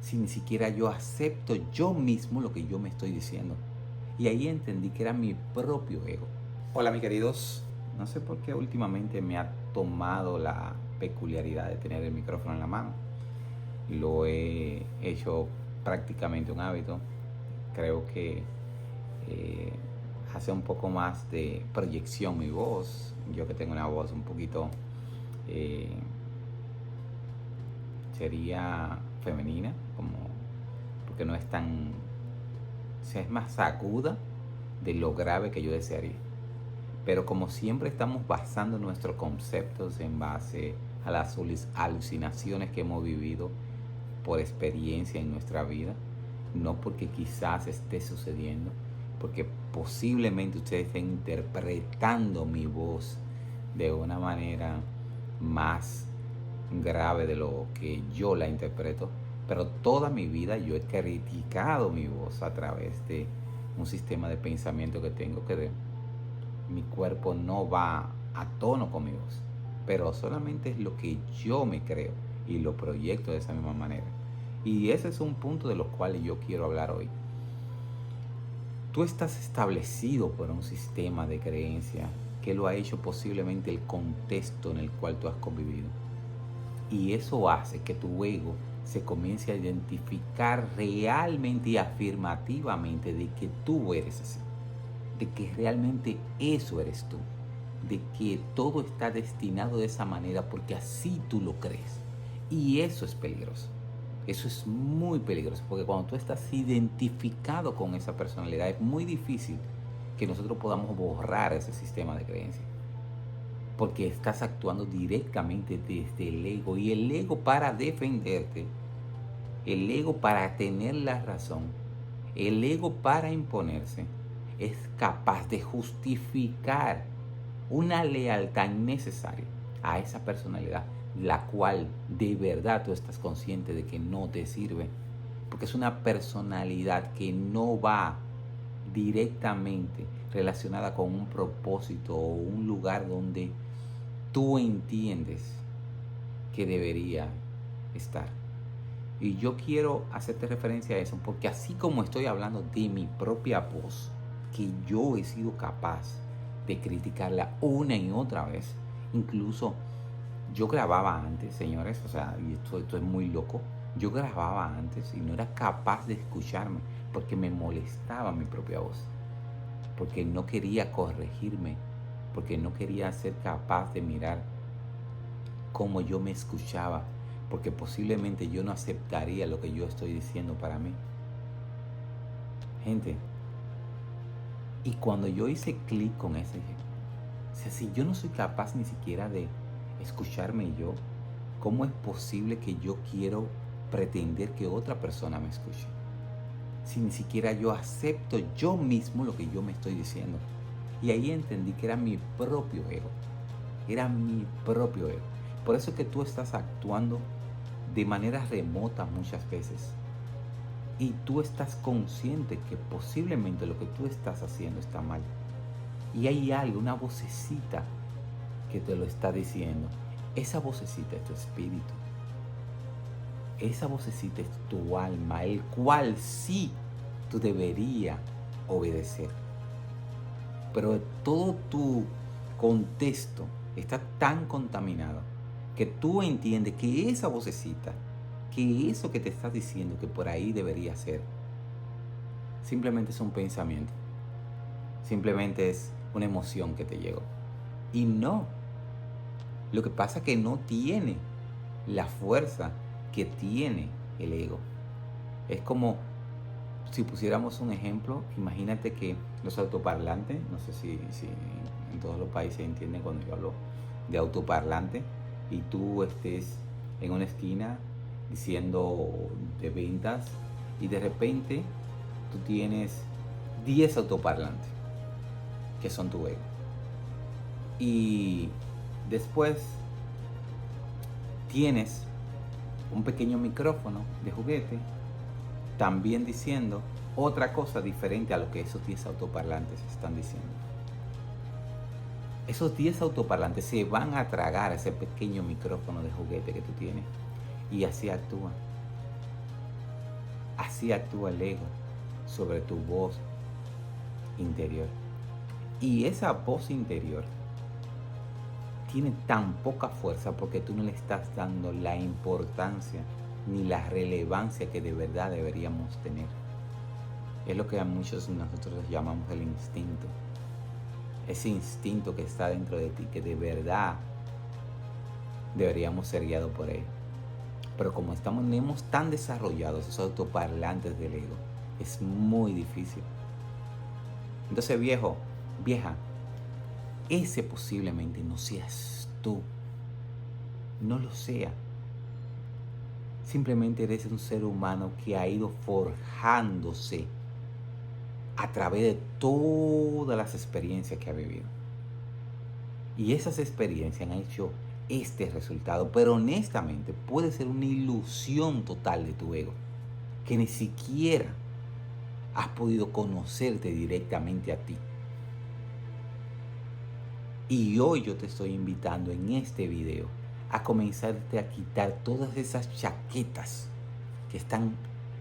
si ni siquiera yo acepto yo mismo lo que yo me estoy diciendo? Y ahí entendí que era mi propio ego. Hola, mis queridos. No sé por qué últimamente me ha tomado la peculiaridad de tener el micrófono en la mano. Lo he hecho prácticamente un hábito. Creo que eh, hace un poco más de proyección mi voz. Yo que tengo una voz un poquito, eh, sería femenina, como porque no es tan, o sea, es más aguda de lo grave que yo desearía. Pero como siempre estamos basando nuestros conceptos en base a las alucinaciones que hemos vivido por experiencia en nuestra vida, no porque quizás esté sucediendo, porque posiblemente ustedes estén interpretando mi voz de una manera más grave de lo que yo la interpreto, pero toda mi vida yo he criticado mi voz a través de un sistema de pensamiento que tengo mi cuerpo no va a tono con mi voz, pero solamente es lo que yo me creo y lo proyecto de esa misma manera. Y ese es un punto de los cuales yo quiero hablar hoy. Tú estás establecido por un sistema de creencia que lo ha hecho posiblemente el contexto en el cual tú has convivido. Y eso hace que tu ego se comience a identificar realmente y afirmativamente de que tú eres así, de que realmente eso eres tú, de que todo está destinado de esa manera porque así tú lo crees. Y eso es peligroso. Eso es muy peligroso porque cuando tú estás identificado con esa personalidad es muy difícil que nosotros podamos borrar ese sistema de creencias. Porque estás actuando directamente desde el ego. Y el ego, para defenderte, el ego para tener la razón, el ego para imponerse, es capaz de justificar una lealtad innecesaria a esa personalidad, la cual de verdad tú estás consciente de que no te sirve, porque es una personalidad que no va directamente relacionada con un propósito o un lugar donde tú entiendes que debería estar. Y yo quiero hacerte referencia a eso, porque así como estoy hablando de mi propia voz, que yo he sido capaz de criticarla una y otra vez, incluso yo grababa antes, señores, o sea, y esto es muy loco, yo grababa antes y no era capaz de escucharme porque me molestaba mi propia voz, porque no quería corregirme, porque no quería ser capaz de mirar cómo yo me escuchaba, porque posiblemente yo no aceptaría lo que yo estoy diciendo para mí. Gente, y cuando yo hice clic con ese, o sea, si yo no soy capaz ni siquiera de escucharme yo, ¿cómo es posible que yo quiero pretender que otra persona me escuche? Si ni siquiera yo acepto yo mismo lo que yo me estoy diciendo. Y ahí entendí que era mi propio ego. Era mi propio ego. Por eso es que tú estás actuando de manera remota muchas veces. Y tú estás consciente que posiblemente lo que tú estás haciendo está mal. Y hay algo, una vocecita que te lo está diciendo. Esa vocecita es tu espíritu. Esa vocecita es tu alma, el cual sí tú deberías obedecer. Pero todo tu contexto está tan contaminado que tú entiendes que esa vocecita, que eso que te estás diciendo que por ahí debería ser, simplemente es un pensamiento, simplemente es una emoción que te llegó. Y no, lo que pasa es que no tiene la fuerza que tiene el ego. Es como si pusiéramos un ejemplo, imagínate que los autoparlantes, no sé si en todos los países entienden cuando yo hablo de autoparlante, y tú estés en una esquina diciendo de ventas y de repente tú tienes 10 autoparlantes que son tu ego. Y después tienes un pequeño micrófono de juguete también diciendo otra cosa diferente a lo que esos 10 autoparlantes están diciendo. Esos 10 autoparlantes se van a tragar ese pequeño micrófono de juguete que tú tienes y así actúan. Así actúa el ego sobre tu voz interior. Y esa voz interior tiene tan poca fuerza porque tú no le estás dando la importancia ni la relevancia que de verdad deberíamos tener. Es lo que a muchos de nosotros llamamos el instinto. Ese instinto que está dentro de ti, que de verdad deberíamos ser guiados por él. Pero como tenemos tan desarrollados esos autoparlantes del ego, es muy difícil. Entonces, viejo, vieja, ese posiblemente no seas tú. No lo sea. Simplemente eres un ser humano que ha ido forjándose a través de todas las experiencias que ha vivido. Y esas experiencias han hecho este resultado, pero honestamente puede ser una ilusión total de tu ego, que ni siquiera has podido conocerte directamente a ti. Y hoy yo te estoy invitando en este video a comenzarte a quitar todas esas chaquetas que están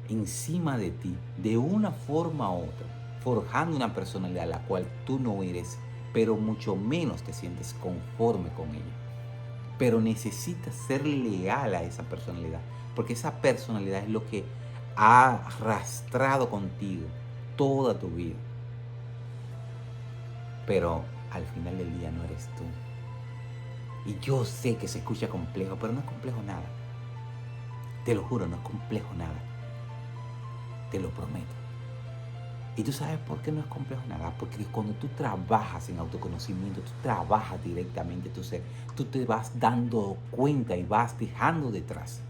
encima de ti de una forma u otra, forjando una personalidad la cual tú no eres, pero mucho menos te sientes conforme con ella. Pero necesitas ser leal a esa personalidad, porque esa personalidad es lo que ha arrastrado contigo toda tu vida. Pero al final del día no eres tú. Y yo sé que se escucha complejo, pero no es complejo nada. Te lo juro, no es complejo nada. Te lo prometo. Y tú sabes por qué no es complejo nada. Porque cuando tú trabajas en autoconocimiento, tú trabajas directamente tu ser, tú te vas dando cuenta y vas dejando detrás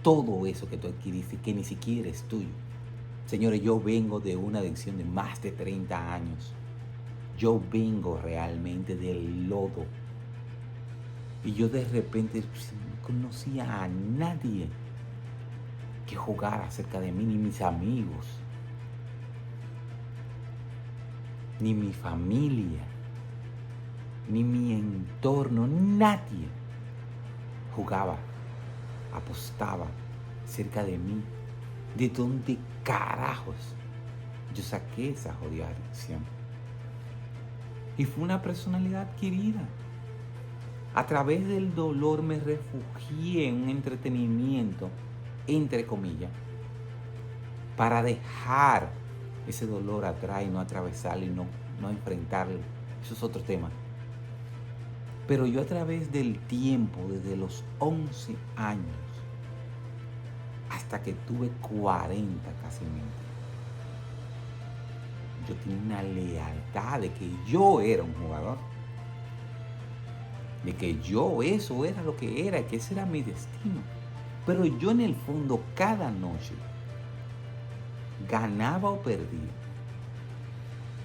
todo eso que tú adquiriste, que ni siquiera es tuyo. Señores, yo vengo de una adicción de más de 30 años. Yo vengo realmente del lodo. Y yo de repente no conocía a nadie que jugara cerca de mí, ni mis amigos, ni mi familia, ni mi entorno, nadie jugaba, apostaba cerca de mí. ¿De dónde carajos yo saqué esa jodida adicción? Y fue una personalidad adquirida. A través del dolor me refugié en un entretenimiento, entre comillas, para dejar ese dolor atrás y no atravesarlo y no enfrentarlo. Eso es otro tema. Pero yo a través del tiempo, desde los 11 años hasta que tuve 40 casi, yo tenía una lealtad de que yo era un jugador. De que yo eso era lo que era, que ese era mi destino. Pero yo en el fondo cada noche, ganaba o perdía,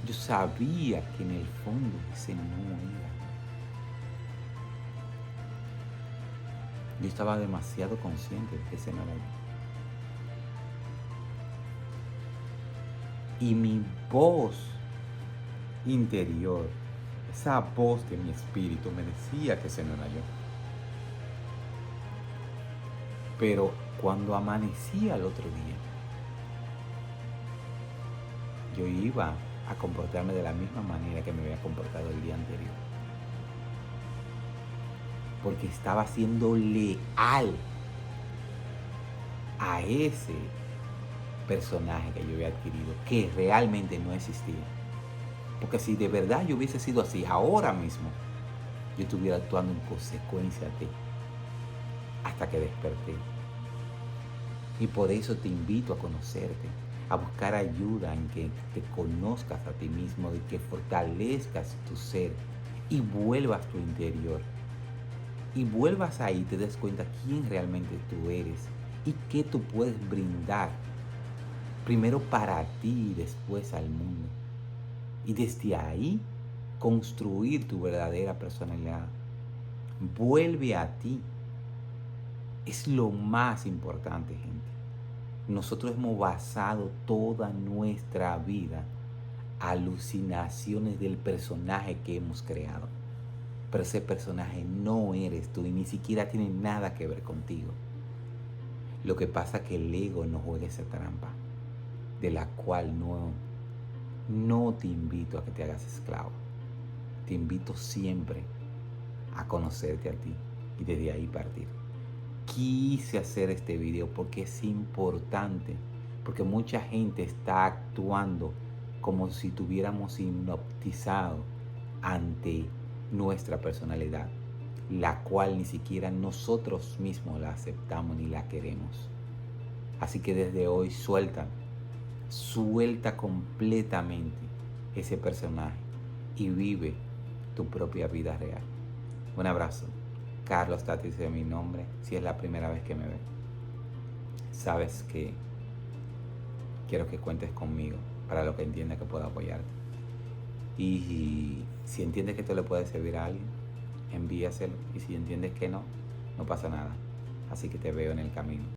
yo sabía que en el fondo ese no era. Yo estaba demasiado consciente de que ese no era yo. Y mi voz interior, esa voz de mi espíritu me decía que ese no era yo. Pero cuando amanecía el otro día, yo iba a comportarme de la misma manera que me había comportado el día anterior. Porque estaba siendo leal a ese personaje que yo había adquirido, que realmente no existía. Porque si de verdad yo hubiese sido así ahora mismo, yo estuviera actuando en consecuencia de hasta que desperté. Y por eso te invito a conocerte, a buscar ayuda en que te conozcas a ti mismo, de que fortalezcas tu ser y vuelvas tu interior. Y vuelvas ahí, te des cuenta quién realmente tú eres y qué tú puedes brindar. Primero para ti y después al mundo. Y desde ahí construir tu verdadera personalidad. Vuelve a ti. Es lo más importante, gente. Nosotros hemos basado toda nuestra vida alucinaciones del personaje que hemos creado. Pero ese personaje no eres tú y ni siquiera tiene nada que ver contigo. Lo que pasa es que el ego no juega esa trampa, de la cual no te invito a que te hagas esclavo. Te invito siempre a conocerte a ti y desde ahí partir. Quise hacer este video porque es importante, porque mucha gente está actuando como si tuviéramos hipnotizado ante nuestra personalidad, la cual ni siquiera nosotros mismos la aceptamos ni la queremos. Así que desde hoy suelta completamente ese personaje y vive tu propia vida real. Un abrazo. Carlos Tatis es mi nombre. Si es la primera vez que me ves, sabes que quiero que cuentes conmigo para lo que entiendas que puedo apoyarte. Y si entiendes que esto le puede servir a alguien, envíaselo. Y si entiendes que no, no pasa nada. Así que te veo en el camino.